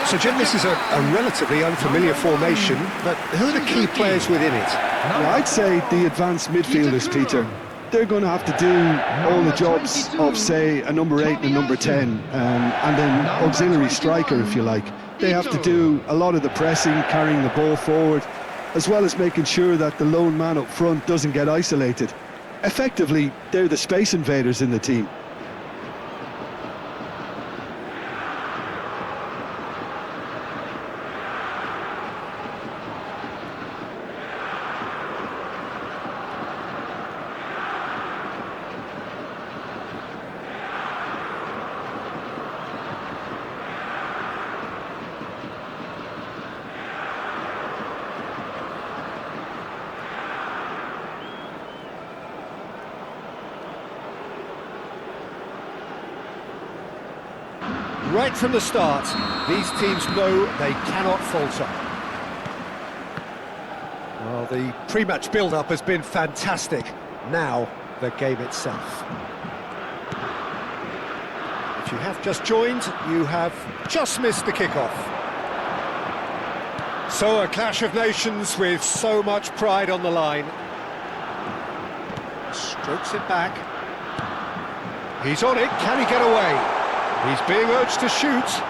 So, Jim, this is a relatively unfamiliar formation, but who are the key players within it? Well, I'd say the advanced midfielders, Peter. They're going to have to do all the jobs of, say, a number 8 and a number 10, and then auxiliary striker, if you like. They have to do a lot of the pressing, carrying the ball forward, as well as making sure that the lone man up front doesn't get isolated. Effectively, they're the space invaders in the team. Right from the start, these teams know they cannot falter. Well, the pre-match build-up has been fantastic. Now, the game itself. If you have just joined, you have just missed the kickoff. So, a clash of nations with so much pride on the line. Strokes it back. He's on it, can he get away? He's being urged to shoot.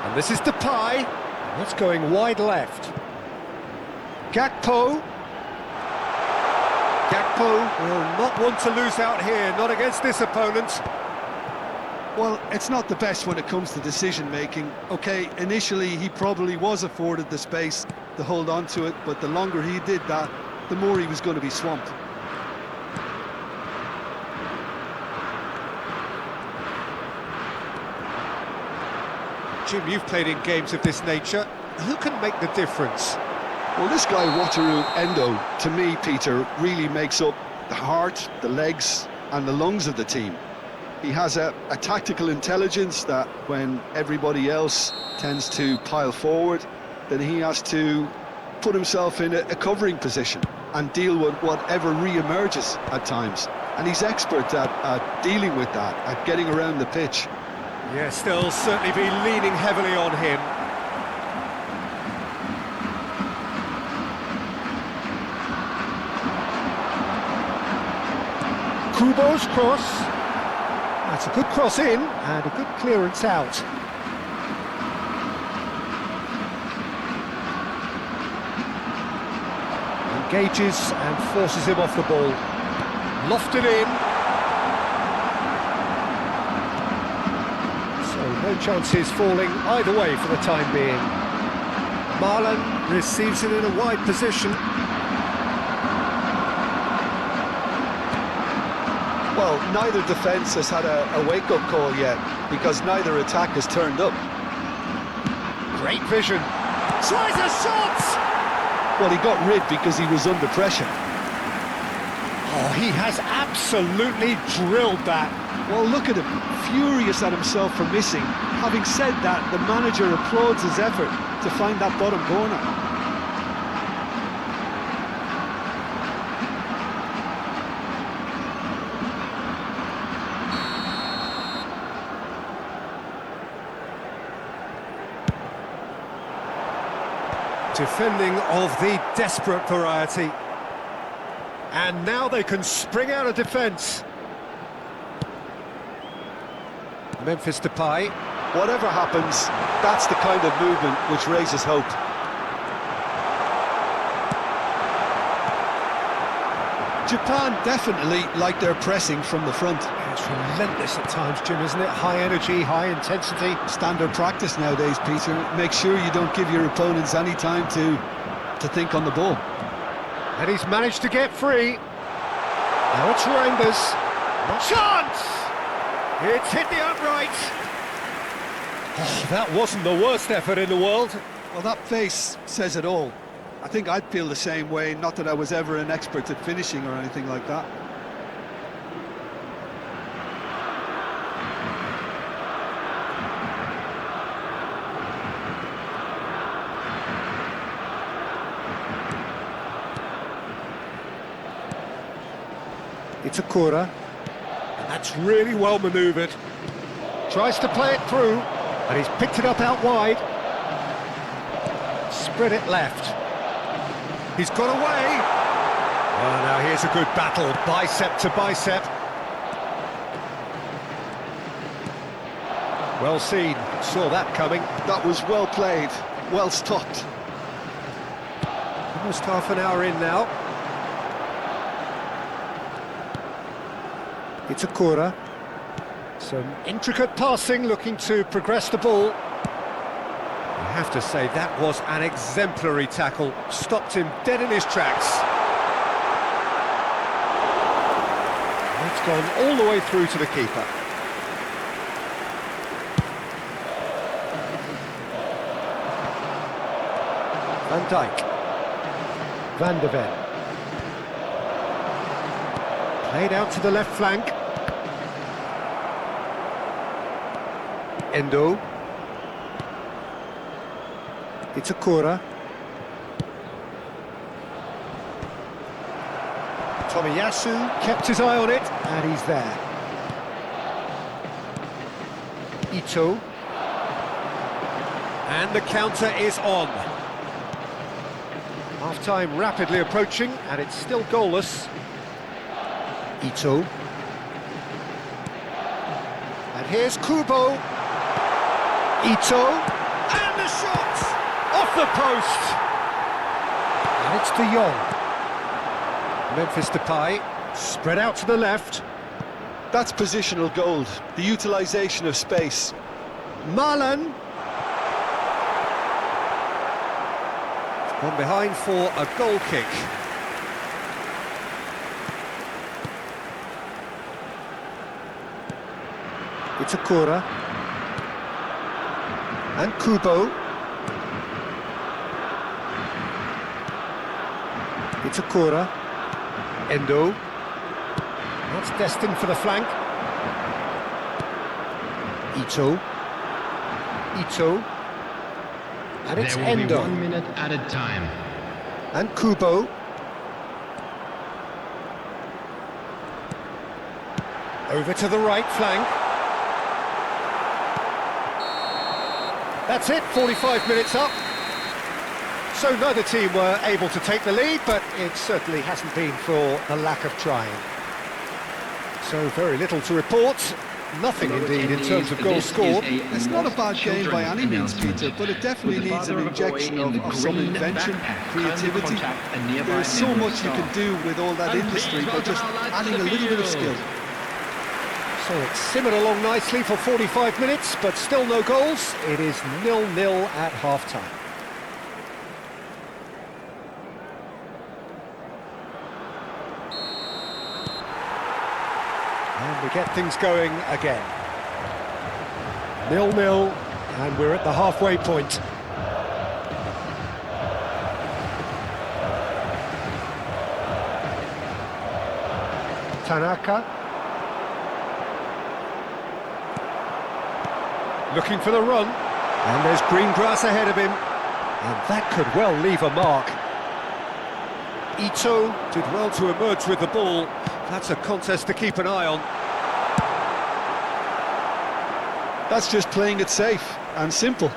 And this is Depay. That's going wide left. Gakpo. Gakpo will not want to lose out here, not against this opponent. Well, it's not the best when it comes to decision-making. OK, initially he probably was afforded the space to hold on to it, but the longer he did that, the more he was going to be swamped. Jim, you've played in games of this nature. Who can make the difference? Well, this guy, Wataru Endo, to me, Peter, really makes up the heart, the legs and the lungs of the team. He has a tactical intelligence that when everybody else tends to pile forward, then he has to put himself in a covering position and deal with whatever re-emerges at times. And he's expert at dealing with that, at getting around the pitch. Yes, they'll certainly be leaning heavily on him. Kubo's cross. That's a good cross in and a good clearance out. Engages and forces him off the ball. Lofted in. So no chances falling either way for the time being. Marlon receives it in a wide position. Well, neither defence has had a wake-up call yet, because neither attack has turned up. Great vision. Tries a shot! Well, he got rid because he was under pressure. Oh, he has absolutely drilled that. Well, look at him, furious at himself for missing. Having said that, the manager applauds his effort to find that bottom corner. Defending of the desperate variety. And now they can spring out of defence. Memphis Depay. Whatever happens, that's the kind of movement which raises hope. Japan definitely like their pressing from the front. It's relentless at times, Jim, isn't it? High energy, high intensity. Standard practice nowadays, Peter. Make sure you don't give your opponents any time to think on the ball. And he's managed to get free. Now it's Rangers. Chance! It's hit the upright. Oh, that wasn't the worst effort in the world. Well, that face says it all. I think I'd feel the same way, not that I was ever an expert at finishing or anything like that. It's Akura. That's really well manoeuvred. Tries to play it through, and he's picked it up out wide. Spread it left. He's got away. Oh, now here's a good battle, bicep to bicep. Well seen, saw that coming. That was well played, well stopped. Almost half an hour in now. It's a corner. Some intricate passing, looking to progress the ball. I have to say, that was an exemplary tackle. Stopped him dead in his tracks. It's gone all the way through to the keeper. Van Dijk. Van de Ven. Played out to the left flank. Endo. It's a corner. Tomiyasu kept his eye on it, and he's there. Ito. And the counter is on. Half-time rapidly approaching, and it's still goalless. Ito. And here's Kubo. Ito. And the shot! Off the post! And it's De Jong. Memphis Depay. Spread out to the left. That's positional gold, the utilisation of space. Marlon. Gone behind for a goal kick. It's a corner. And Kubo. It's a corner. Endo. That's destined for the flank. Ito. Ito. And it's There will be Endo. 1 minute at a time. And Kubo. Over to the right flank. That's it, 45 minutes up. So neither team were able to take the lead, but it certainly hasn't been for the lack of trying. So very little to report. Nothing indeed in terms of goals scored. It's not a bad game by any means, Peter, but it definitely needs an injection of some invention, creativity. There is so much you can do with all that industry by just adding a little bit of skill. So it's simmered along nicely for 45 minutes, but still no goals. It is 0-0 at half-time. And we get things going again. 0-0, and we're at the halfway point. Tanaka. Looking for the run. And there's green grass ahead of him. And that could well leave a mark. Ito did well to emerge with the ball. That's a contest to keep an eye on. That's just playing it safe and simple.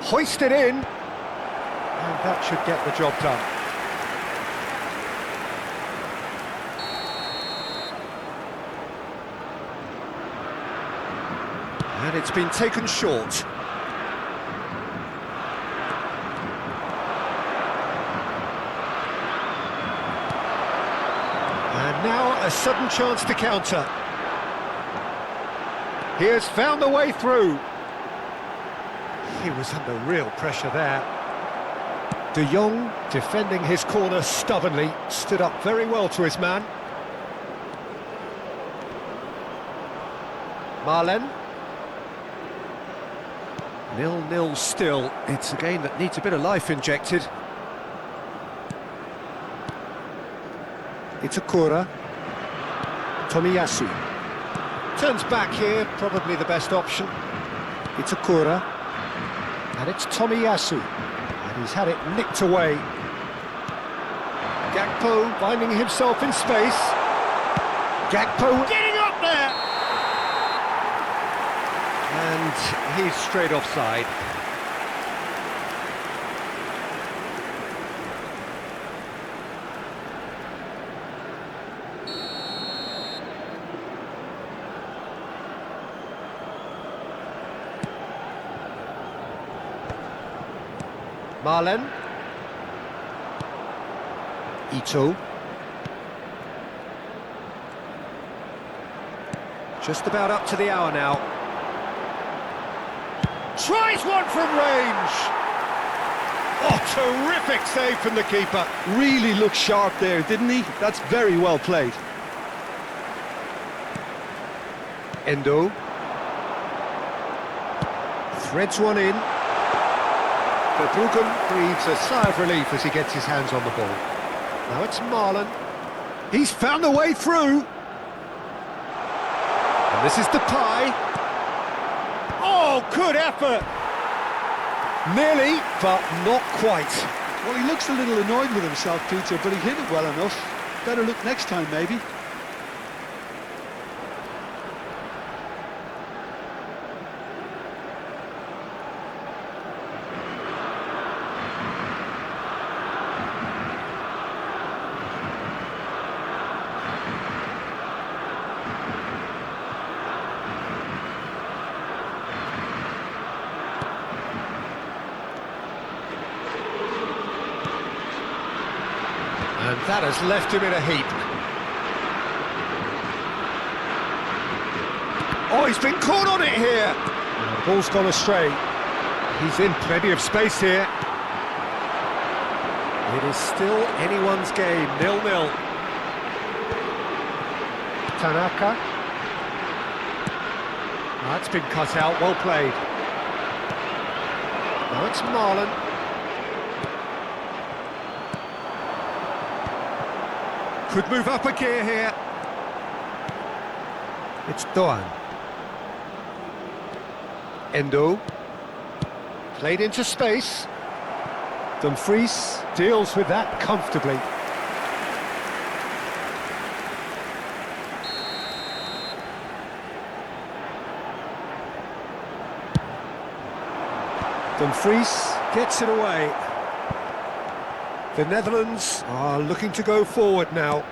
Hoisted in. And that should get the job done. And it's been taken short. And now a sudden chance to counter. He has found the way through. He was under real pressure there. De Jong, defending his corner stubbornly, stood up very well to his man. Marlen. 0-0 still. It's a game that needs a bit of life injected. It's a corner. Tomiyasu. Turns back here, probably the best option. It's a corner. And it's Tomiyasu. He's had it nicked away. Gakpo finding himself in space. Gakpo getting up there! And he's straight offside. Marlen. Ito. Just about up to the hour now. Tries one from range! Oh, terrific save from the keeper. Really looked sharp there, didn't he? That's very well played. Endo. Threads one in. Verbruggen breathes a sigh of relief as he gets his hands on the ball. Now it's Marlen. He's found the way through. And this is Depay. Oh, good effort. Nearly, but not quite. Well, he looks a little annoyed with himself, Peter, but he hit it well enough. Better look next time, maybe. And that has left him in a heap. Oh, he's been caught on it here. The ball's gone astray. He's in plenty of space here. It is still anyone's game, 0-0. Tanaka. That's been cut out, well played. Now it's Marlen. Could move up a gear here. It's Doan. Endo. Played into space. Dumfries deals with that comfortably. Dumfries gets it away. The Netherlands are looking to go forward now.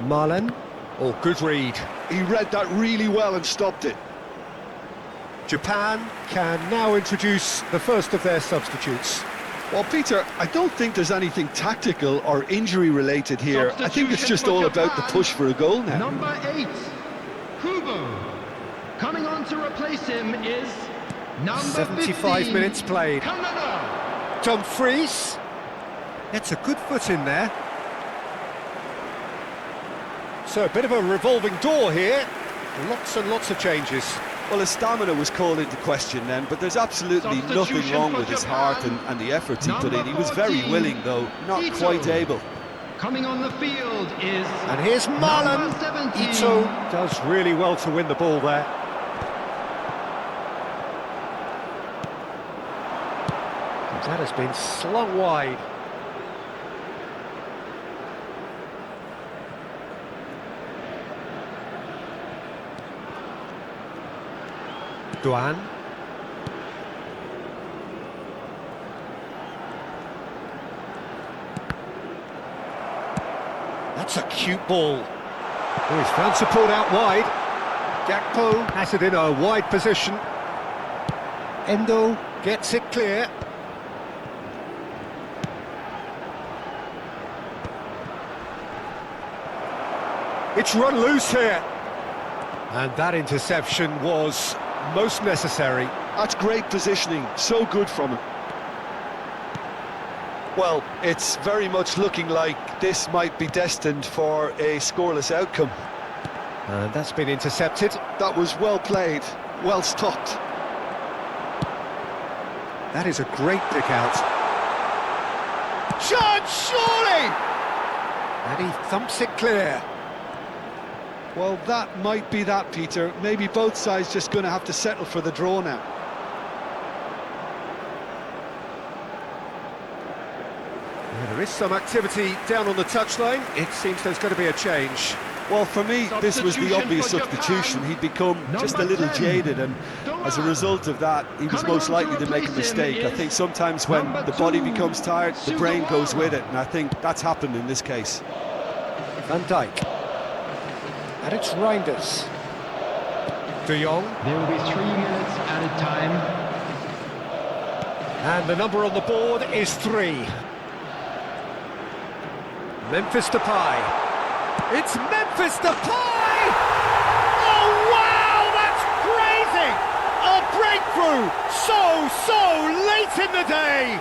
Marlen. Oh, good read. He read that really well and stopped it. Japan can now introduce the first of their substitutes. Well, Peter, I don't think there's anything tactical or injury-related here. I think it's just all about the push for a goal now. Number 8, Kubo. Coming on to replace him is number 75 15, minutes played. Canada. Dumfries. It's a good foot in there. So a bit of a revolving door here. Lots and lots of changes. Well, his stamina was called into question then, but there's absolutely nothing wrong with his heart and the efforts he put in. He was very willing, though, not quite able. Coming on the field is... And here's Marlen. number 17. Ito does really well to win the ball there. That has been slung wide. Doan. That's a cute ball. Oh, he's found support out wide. Gakpo has it in a wide position. Endo gets it clear. It's run loose here. And that interception was most necessary. That's great positioning, so good from him. Well, it's very much looking like this might be destined for a scoreless outcome. And that's been intercepted. That was well played, well stopped. That is a great pick out. Chance, surely! And he thumps it clear. Well, that might be that, Peter. Maybe both sides just going to have to settle for the draw now. is some activity down on the touchline. It seems there's going to be a change. Well, for me, this was the obvious substitution. He'd become just a little jaded, and as a result of that, he was most likely to make a mistake. I think sometimes when the body becomes tired, the brain goes with it, and I think that's happened in this case. Van Dijk. And it's Reinders. De Jong. There will be 3 minutes added time. And the number on the board is 3. Memphis Depay. It's Memphis Depay! Oh, wow, that's crazy! A breakthrough so late in the day!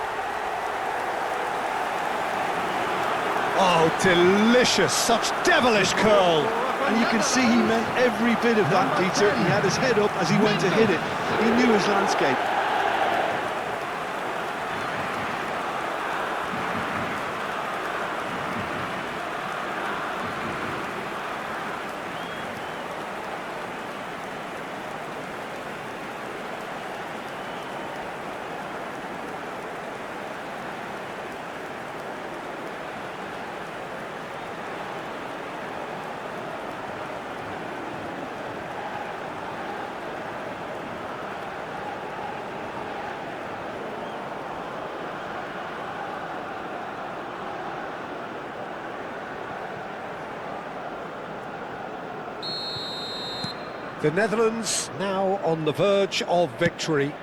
Oh, delicious, such devilish curl. And you can see he meant every bit of that, Peter. He had his head up as he went to hit it. He knew his landscape. The Netherlands now on the verge of victory,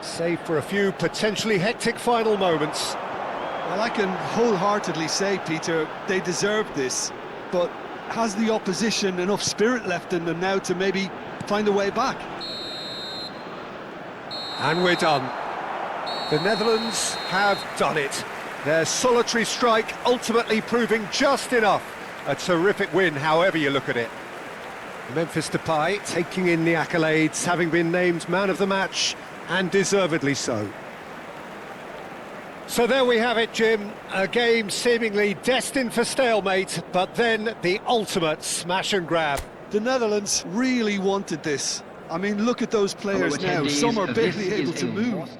save for a few potentially hectic final moments. Well, I can wholeheartedly say, Peter, they deserved this, but has the opposition enough spirit left in them now to maybe find a way back? And we're done. The Netherlands have done it. Their solitary strike ultimately proving just enough. A terrific win, however you look at it. Memphis Depay taking in the accolades, having been named man of the match, and deservedly so. So there we have it, Jim. A game seemingly destined for stalemate, but then the ultimate smash and grab. The Netherlands really wanted this. I mean, look at those players now. Some are barely able to move.